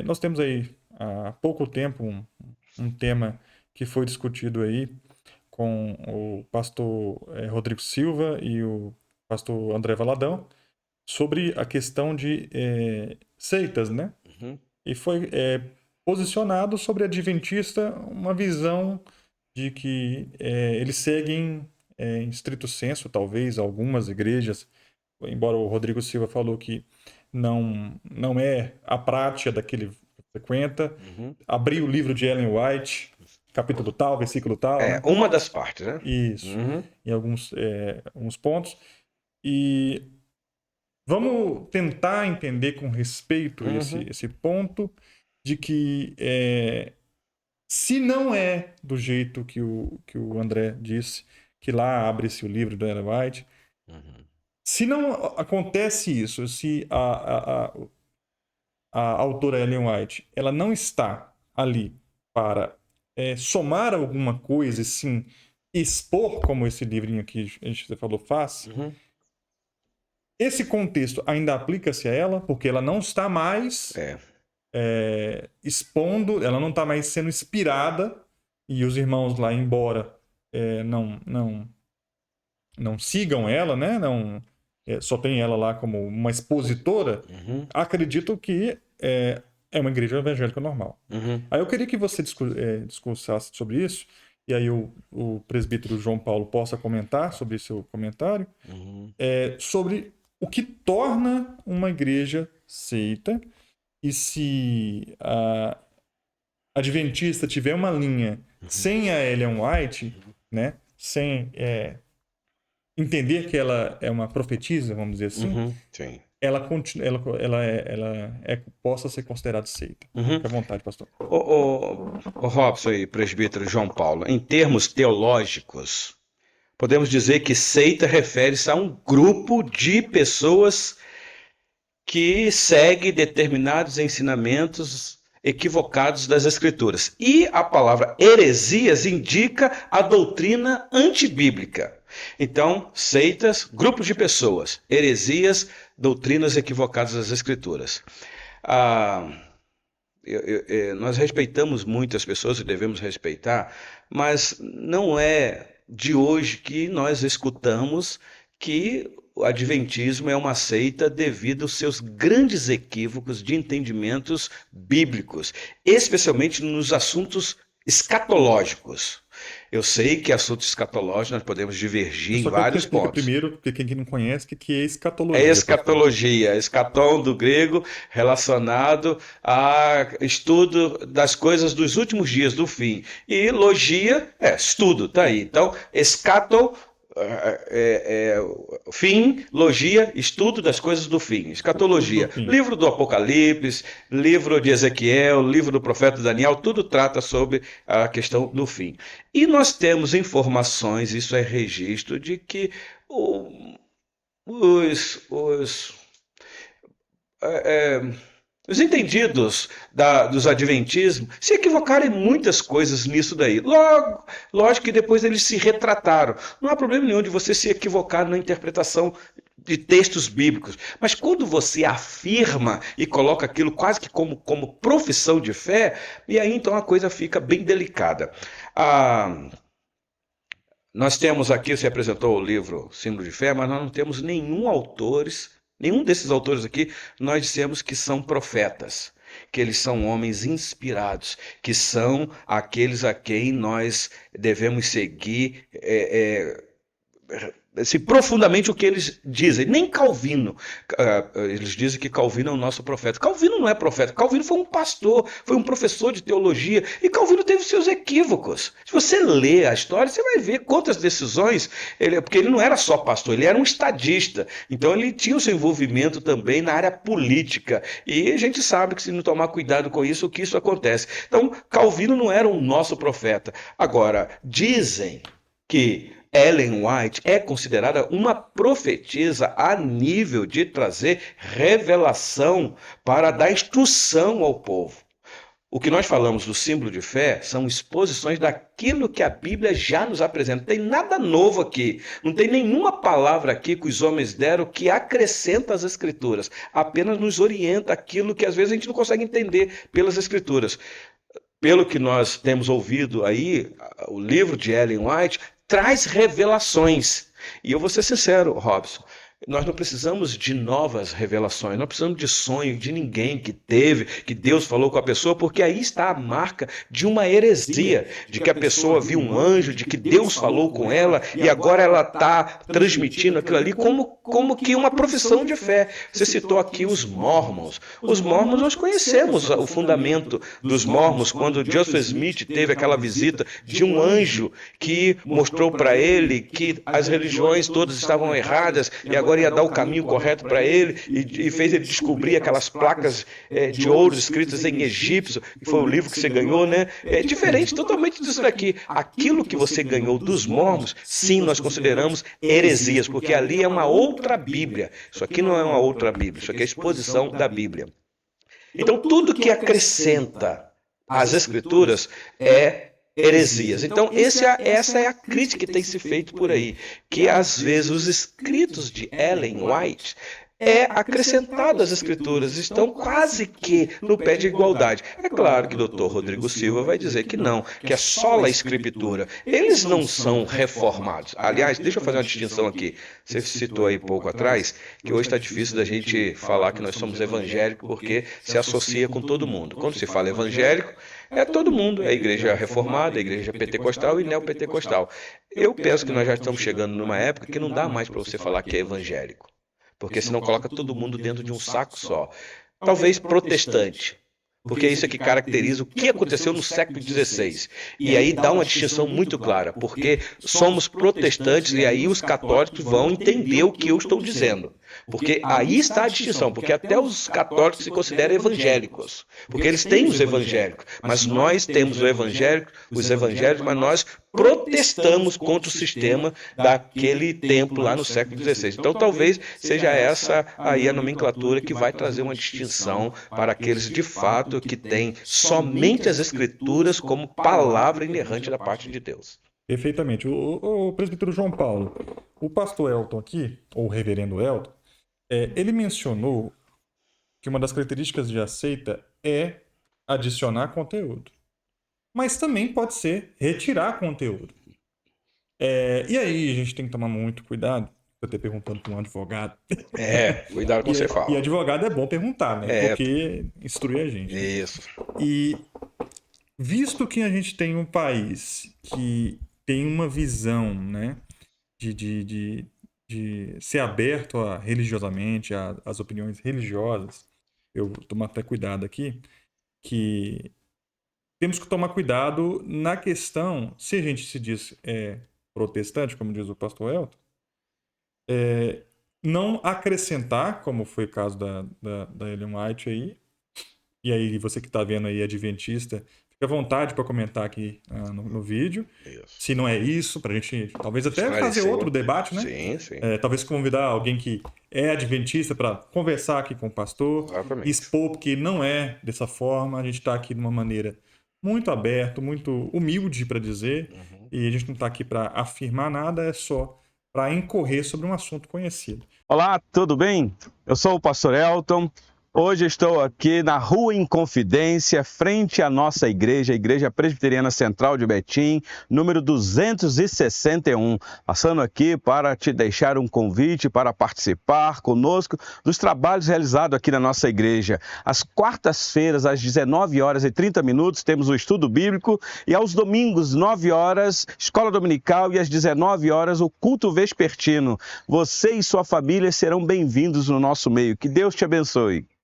Nós temos aí há pouco tempo um tema que foi discutido aí com o pastor Rodrigo Silva e o pastor André Valadão sobre a questão de seitas, né? Uhum. E foi posicionado sobre adventista uma visão de que eles seguem em estrito senso, talvez, algumas igrejas, embora o Rodrigo Silva falou que não é a prática daquele que frequenta, Uhum. abrir o livro de Ellen White, capítulo tal, versículo tal, É, né? uma das partes, né? Isso, Uhum. em alguns pontos. E vamos tentar entender com respeito Uhum. esse ponto de que se não é do jeito que o André disse, que lá abre-se o livro do Ellen White, Uhum. se não acontece isso, se a autora Ellen White ela não está ali para somar alguma coisa e sim expor, como esse livrinho aqui a gente falou faz, Uhum. esse contexto ainda aplica-se a ela, porque ela não está mais É. expondo, ela não está mais sendo inspirada, e os irmãos lá, embora não sigam ela, né? Não, só tem ela lá como uma expositora, Uhum. acredito que é uma igreja evangélica normal. Uhum. Aí eu queria que você discursasse sobre isso, e aí o presbítero João Paulo possa comentar sobre seu comentário, Uhum. sobre o que torna uma igreja seita, e se a adventista tiver uma linha sem a Ellen White, né, sem entender que ela é uma profetisa, vamos dizer assim, Uhum. Sim. ela, continua, possa ser considerada seita. Uhum. Fique à vontade, pastor. O Robson e presbítero João Paulo, em termos teológicos, podemos dizer que seita refere-se a um grupo de pessoas que segue determinados ensinamentos equivocados das Escrituras. E a palavra heresias indica a doutrina antibíblica. Então, seitas, grupos de pessoas, heresias, doutrinas equivocadas das Escrituras. Ah, nós respeitamos muito as pessoas e devemos respeitar, mas não é de hoje que nós escutamos que o Adventismo é uma seita devido aos seus grandes equívocos de entendimentos bíblicos, especialmente nos assuntos escatológicos. Eu sei que assuntos escatológicos nós podemos divergir Eu em só quero que você vários explique pontos. primeiro, porque quem não conhece, o que é É escatologia, pastor. escatologia, escatom do grego, relacionado a estudo das coisas dos últimos dias, do fim. E logia é estudo, tá aí. Então, escato fim, logia, estudo das coisas do fim. Tudo do Escatologia, fim. livro do Apocalipse, livro de Ezequiel, livro do profeta Daniel, tudo trata sobre a questão do fim. E nós temos informações, isso é registro, de que o os é, é, os entendidos dos adventismos se equivocaram em muitas coisas nisso daí. Lógico que depois eles se retrataram. Não há problema nenhum de você se equivocar na interpretação de textos bíblicos. Mas quando você afirma e coloca aquilo quase que como profissão de fé, e aí então a coisa fica bem delicada. Ah, nós temos aqui, você apresentou o livro Símbolo de Fé, mas nós não temos nenhum desses autores aqui, nós dissemos que são profetas, que eles são homens inspirados, que são aqueles a quem nós devemos seguir assim, profundamente o que eles dizem. Nem Calvino. Eles dizem que Calvino é o nosso profeta. Calvino não é profeta. Calvino foi um pastor, foi um professor de teologia. E Calvino teve seus equívocos. Se você lê a história, você vai ver quantas decisões. Porque ele não era só pastor, ele era um estadista. Então ele tinha o seu envolvimento também na área política. E a gente sabe que se não tomar cuidado com isso, o que isso acontece. Então, Calvino não era o nosso profeta. Agora, dizem que Ellen White é considerada uma profetisa a nível de trazer revelação para dar instrução ao povo. O que nós falamos do símbolo de fé são exposições daquilo que a Bíblia já nos apresenta. Não tem nada novo aqui. Não tem nenhuma palavra aqui que os homens deram que acrescenta às Escrituras. Apenas nos orienta aquilo que às vezes a gente não consegue entender pelas Escrituras. Pelo que nós temos ouvido aí, o livro de Ellen White traz revelações. E eu vou ser sincero, Robson, nós não precisamos de novas revelações, não precisamos de sonho de ninguém que teve, que Deus falou com a pessoa, porque aí está a marca de uma heresia, de que a pessoa viu um anjo, de que Deus falou com ela e agora ela está transmitindo aquilo ali como que uma profissão de fé. Você citou aqui os Mormons. Os Mormons, nós conhecemos o fundamento dos Mormons, quando Joseph Smith teve aquela visita de um anjo que mostrou para ele que as religiões todas estavam erradas e agora ia dar o caminho correto para ele e fez ele descobrir aquelas placas de ouro escritas em egípcio, que foi o livro que você ganhou, né? É diferente totalmente disso daqui. Aquilo que você ganhou dos Mormons, sim, nós consideramos heresias, porque ali é uma outra Bíblia. Isso aqui não é uma outra Bíblia, isso aqui é a exposição da Bíblia. Então, tudo que acrescenta às Escrituras é heresias. Então, essa é a crítica que tem se feito por aí, que às vezes os escritos de Ellen White é acrescentado às Escrituras, estão quase que no pé de igualdade. É claro que o Dr. Rodrigo Silva vai dizer que não, que é só a Escritura. Eles não são reformados. Aliás, deixa eu fazer uma distinção aqui. Você citou aí pouco atrás que hoje está difícil da gente falar que nós somos evangélicos porque se associa com todo mundo. Quando se fala evangélico, é todo mundo, é a igreja reformada, a igreja pentecostal e neopentecostal. Eu penso que nós já estamos chegando numa época que não dá mais para você falar que é evangélico, porque senão coloca todo mundo dentro de um saco só. Talvez protestante, porque isso é que caracteriza o que aconteceu no século XVI. E aí dá uma distinção muito clara, porque somos protestantes e aí os católicos vão entender o que eu estou dizendo. Porque aí está a distinção, porque até os católicos se consideram evangélicos, porque eles têm os evangélicos, mas nós temos os evangélicos, mas nós protestamos contra o sistema daquele tempo lá no século XVI. Então talvez seja essa aí a nomenclatura que vai trazer uma distinção para aqueles de fato que têm somente as Escrituras como palavra inerrante da parte de Deus. Perfeitamente. O presbítero João Paulo, o pastor Elton aqui, ou o reverendo Elton, ele mencionou que uma das características de aceita é adicionar conteúdo. Mas também pode ser retirar conteúdo. E aí a gente tem que tomar muito cuidado. Eu estou perguntando para um advogado. Cuidado com o que você fala. E advogado é bom perguntar, né? Porque instrui a gente. Isso. E visto que a gente tem um país que tem uma visão, né, de ser aberto religiosamente, às opiniões religiosas, eu tomo até cuidado aqui, que temos que tomar cuidado na questão, se a gente se diz protestante, como diz o pastor Elton, não acrescentar, como foi o caso da Ellen White aí, e aí você que está vendo aí adventista, fica à vontade para comentar aqui no vídeo. Isso. Se não é isso, para a gente talvez até fazer outro debate, né? Sim, sim. Talvez convidar alguém que é adventista para conversar aqui com o pastor, exatamente, expor, porque não é dessa forma. A gente está aqui de uma maneira muito aberta, muito humilde para dizer, e a gente não está aqui para afirmar nada, é só para incorrer sobre um assunto conhecido. Olá, tudo bem? Eu sou o pastor Elton. Hoje estou aqui na Rua Inconfidência, frente à nossa igreja, a Igreja Presbiteriana Central de Betim, número 261. Passando aqui para te deixar um convite para participar conosco dos trabalhos realizados aqui na nossa igreja. Às quartas-feiras, às 19h30, temos o estudo bíblico e aos domingos, 9h, escola dominical e às 19h, o culto vespertino. Você e sua família serão bem-vindos no nosso meio. Que Deus te abençoe.